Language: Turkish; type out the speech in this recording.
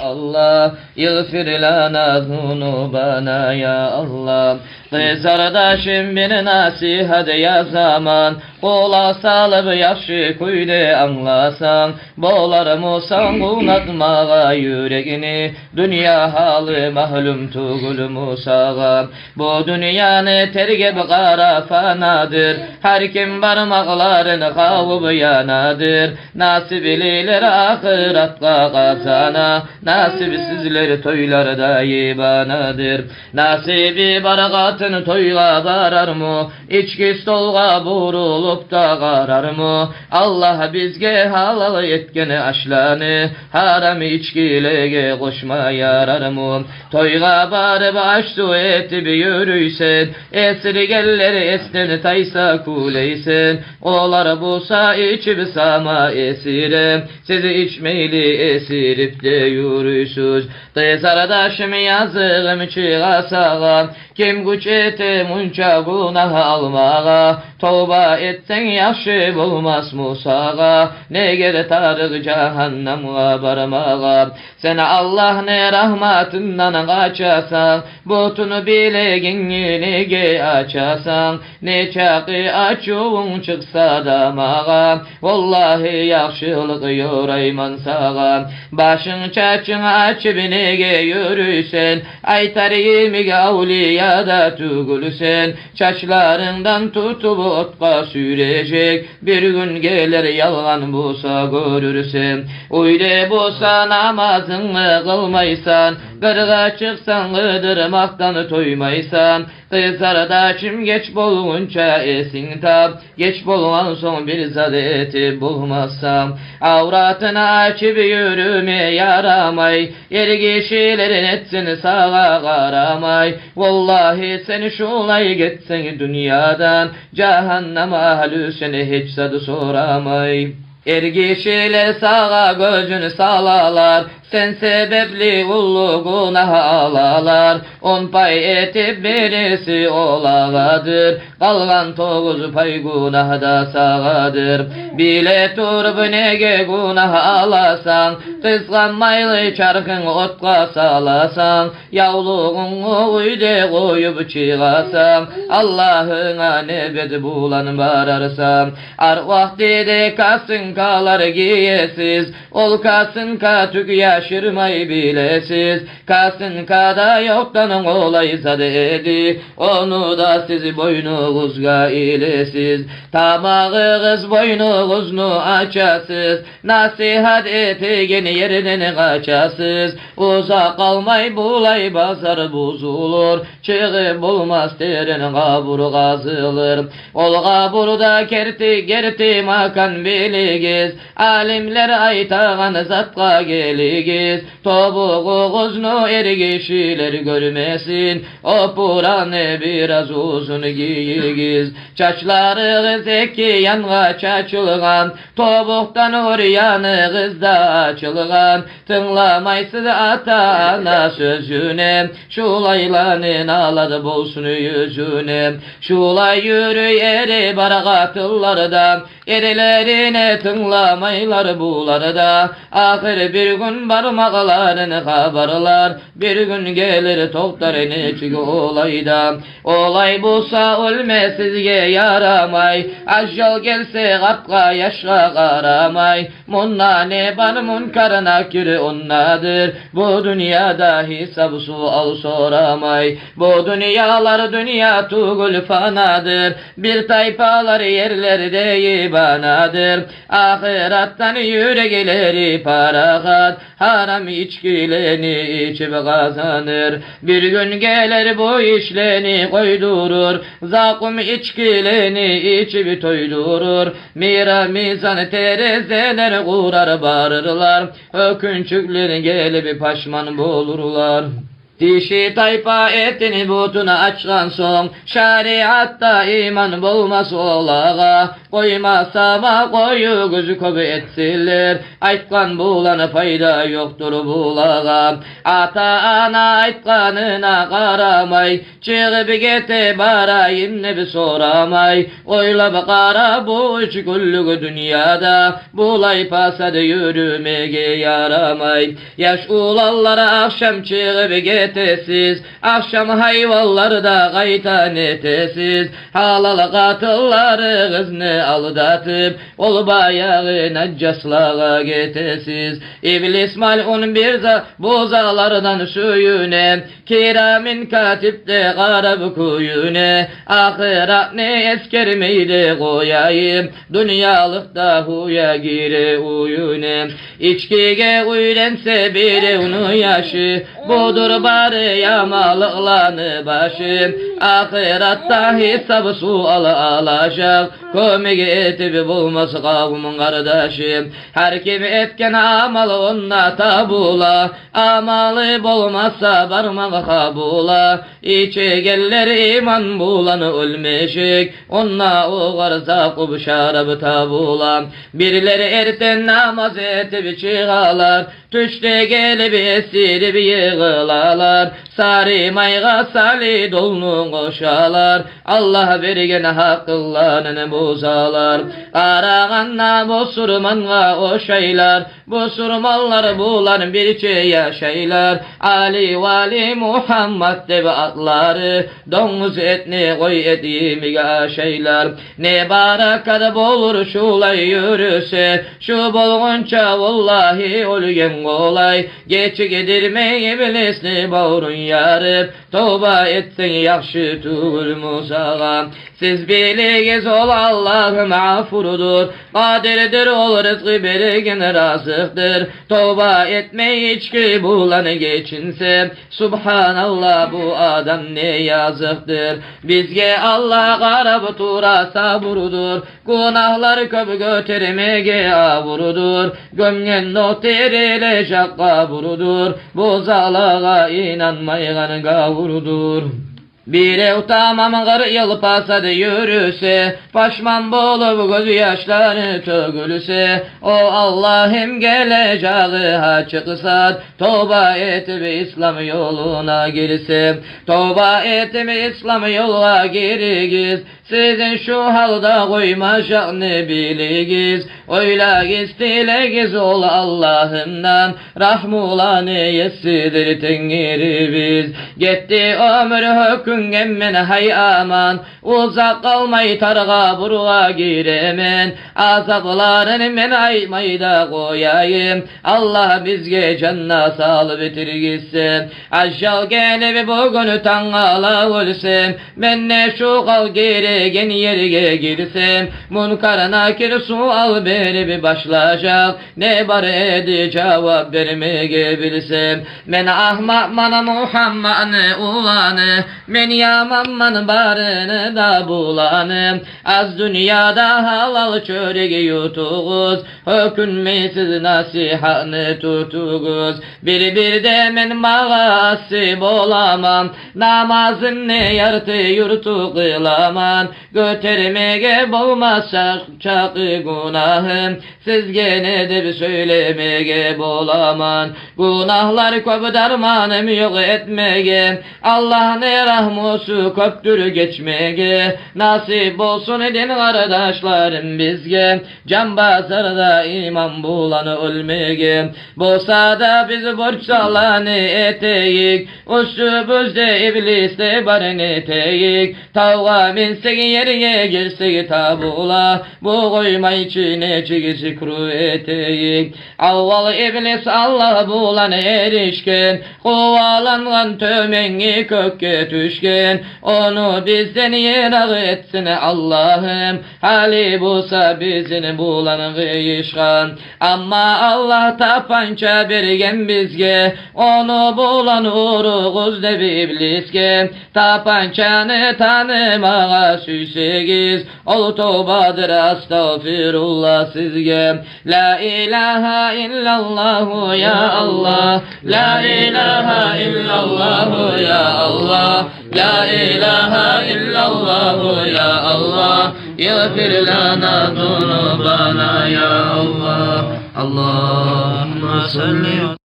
Allah, yğfir lana zunubana ya Allah. Kız kardeşim bir nasihat ya zaman, kula salıp yaşı kuydu anlasan, bolarım san unutmağa yüreğini, dünya halı mahlum tuğulum sağa. Bu dünyanı tergib kara fanadır, her kim parmaklarını kavup yanadır. Nasibliler ahiretka kazana, nasipsizler toylarda yibanadır. Nasibi barakatın toyga varar mı? İçki stolga vurulup da karar mı? Allah bizge halal etkeni aşlanı, haram içkilege koşma yarar mı? Toyga barıp aştu etip yürüysen, esirgeller esnen taysa kuleysen, olar bulsa içip sama esire, sizi içmeyli esirip de yürüysüz. Kız kardeşim yazığım çığa sağa, kim güç ete munca günah almağa, tövbe etsen yaşı bulmaz musağa, ne gerek tarık cehenneme varmağa. Sen Allah'ın rahmetinden kaçasan, butunu bileğini nege açasan, ne çakı açuğun çıksa damağa, vallahi yakşılık yorayman sağa. Başın çaçın açıp nege yürüysen, aytar yemek avliya da tügülsen, çaçlarından tutup otqa sürecek, bir gün gelir yalan bulsa görürsen. Uyde bulsa namazını kılmaysan, kırga çıksan ıdırmaktan toymaysan. Kız kardeşim geç bulunca esin tab, geç bulunan son bir zadeti bulmazsam. Avratını açıp yürüme yaramay, yer kişilerin etsin sağa karamay. Vallahi seni şulay gitsen dünyadan, cehennem ahlü seni hiç sadı soramay. Ergişiler sağa gözünü salalar, sen sebepli ulu günah alalar. On pay etip birisi olağadır, kalgan 9 pay günah da sağadır. Bile turup nege günah alasan, kıskanmaylı çarkın otqa salasan, yavluğunu uyde koyup çıgasan, Allah'ına nebed bulan bararsan. Arvah dede kasın kalar giyesiz, ol kasın ka tük yaşırmayı bilesiz. Kasın kada yoktan olaysa dedi, onu da siz boynunuzga ilesiz. Tamağınız boynunuzunu açasız, nasihat etegen yerden kaçasız. Uzak kalmay bulay bazar bozulur, çıgı bulmaz terin kabur kazılır. Ol kaburda gerti makan biligiz, alimler aytağan zatka geligiz. Tobuğuzunu ergişiler görmesin, o puranı biraz uzun giyigiz. Çaçları zeki yanğa çaçılgan, tobuğdan oryanı kızda açılgan. Tınlamaysız ata ana sözüne, şulaylanın aladı bolsun yüzüne. Şulay yürü eri barakatıllarda, erilerine tınlamaylar bularda. Ahir bir gün barmaklarını kabarlar, bir gün gelir toplarını çıkı olayda. Olay bulsa ölmesizge yaramay, ajal gelse kapka yaşa karamay. Munna ne bar munkar nakir onnadır, bu dünyada hesap sual soramay. Bu dünyalar dünya tugul fanadır, bir taypalar yerlerde ibanadır. Ahirattan yürekleri parahat, haram içkilerini içip kazanır. Bir gün gelir bu işlerini koydurur, zakum içkilerini içip toydurur. Mira mizan terezeler kurar bağırırlar, ökünçükler gelip paşman bulurlar. Dişi tayfa etini butuna açkan son, şeriatta iman bulmaz olağa, koymasama koyu gözü köbü etsilir, aytkan bulana fayda yoktur bulağa. Ata ana aytkanına karamay, çıgıp gete barayım ne bir soramay, oylap kara bu üç güllük dünyada, bulay pasad yürümege yaramay. Yaş ulallara akşam çıgıp getesiz, akşam hayvallarda kaytan etesiz, halal katılları kızını aldatıp, ol bayağı naccaslağa getesiz. İblis mal'un bir bozalardan suyune, kiramin katipte garab kuyune, ahirat ne eskermeydi koyayım, dünyalıkta huya gire uyune. İçkiye uylense biri onu yaşı, budur bari yamalıklanı başım, ahiratta hesabı sual alacak, kömegi etibi bulmaz kavmin kardeşim. Her kim etken amal onna tabula, amalı bulmazsa barmak kabula, içe geller iman bulanı ölmeşik, onna uğar zakub şarabı tabula. Birileri erten namaz etibi çıgalar, tüşte gelip esirip yığılalar, sarı mayga sali dolunu koşalar, Allah bergen hakkıllarını bozalar. Arağanna bosurmanğa oşaylar, bosurmanlar bulan birçe yaşaylar. Ali vali Muhammed debe atları, domuz etni koy edimi aşaylar. Ne barakat bolur şulay yürüse, şu bolgunça vallahi ölgen kolay. Geç gidirme iblisni bağrın yarıp, tövbe etsen yakşı tül musağa. Siz biligiz ol Allah'ım afurudur, kadirdir ol rızkı bergen razıktır. Tövbe etme içki bulanı geçinse, subhanallah bu adam ne yazıktır. Bizge Allah garab tura saburudur, günahlar köp götürmege avurudur. Gömgen noteriyle şakka burudur, bozalağa inanmayan gavurudur. Bire utamam gar yıl pasad yürüse, paşman bolup göz yaşları tögülse, o Allah'ım geleceği haçıksat, tövbe etme İslam yoluna girse, tövbe etme İslam yoluna girigiz. Sizin şu halda koymaşak ne biligiz, öyle istilegiz ol Allah'ımdan, rahmulanı yesidir tengiribiz. Gitti ömür hüküm emmen hay aman, uzak kalmay targa burga giremen, azaplarını men aymayda koyayım, Allah bizge canna sal bitirgizsin. Aşağı gelip bugün tangala ölsem, ben ne şu kal geri gen yerge girsem, munkar nakir sual berip başlayacak, ne bar edi cevap vermege bilsem. Men ahmak mana Muhammed'ni ulanı, men yaman man barını da bulanım. Az dünyada halal çörek yutuğuz, hükünmesiz nasihatını tutuğuz. Bir de men mağası bolamam, namazın ne yartı yurtu kılaman. Götürmege bulmazsa çakı günahım, siz gene de bir söylemege bolaman. Günahlar köp darmanım yok etmege, Allah'ın rahmusu köptür geçmege. Nasip olsun edin kardeşlerim bizge, can bazarda iman bulanı ölmege. Bolsa biz borç alanı eteyik, üstümüzde iblisle barın eteyik. Tavga minsek yerine girsek tabula, bu koyma içine çiğ kuru eteyik. Avval iblis Allah bulan erişken, kovalangan tömeni kökke düşken, onu bizden yerak etsin Allah'ım, hali bulsa bizin bulan gıyışkan. Ama Allah tapanca bergen bizge, onu bulan uğruguz debi iblisken, tapancanı tanımağa süysegiz, ol tövbadır estağfirullah sizge. La ilahe illallah ya Allah, la ilahe illallah ya Allah, la ilahe illallah ya Allah, yagfir lana zunubana ya Allah. Allahümme salli